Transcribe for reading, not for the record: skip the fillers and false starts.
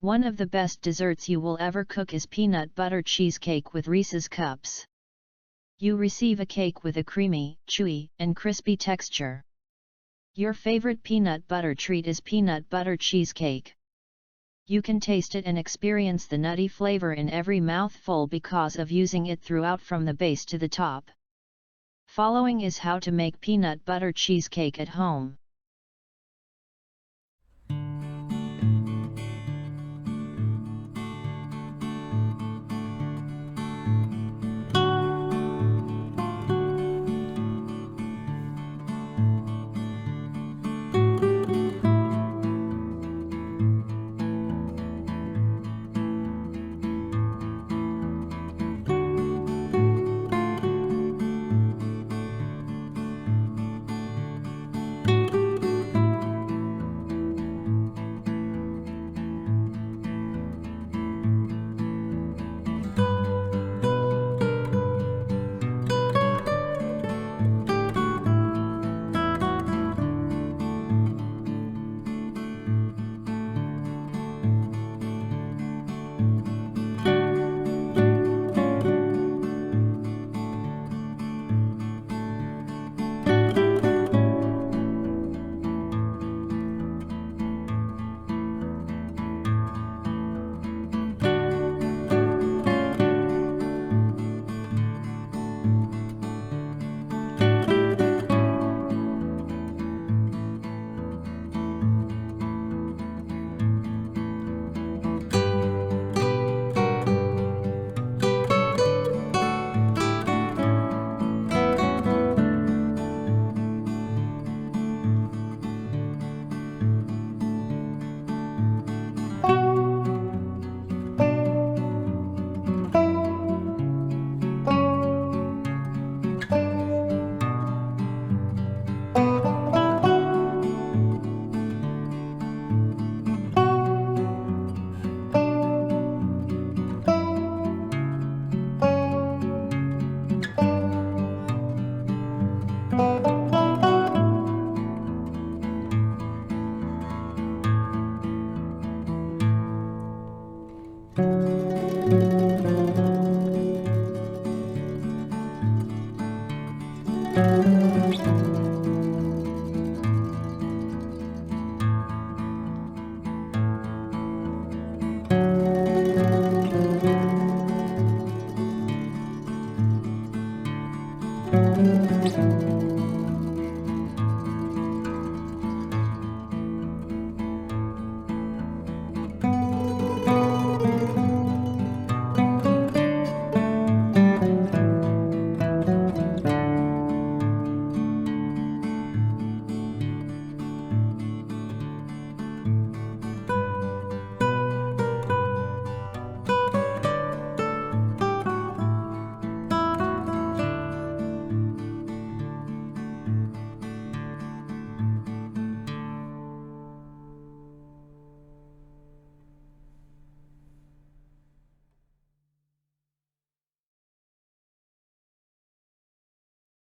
One of the best desserts you will ever cook is peanut butter cheesecake with Reese's cups. You receive a cake with a creamy, chewy, and crispy texture. Your favorite peanut butter treat is peanut butter cheesecake. You can taste it and experience the nutty flavor in every mouthful because of using it throughout from the base to the top. Following is how to make peanut butter cheesecake at home.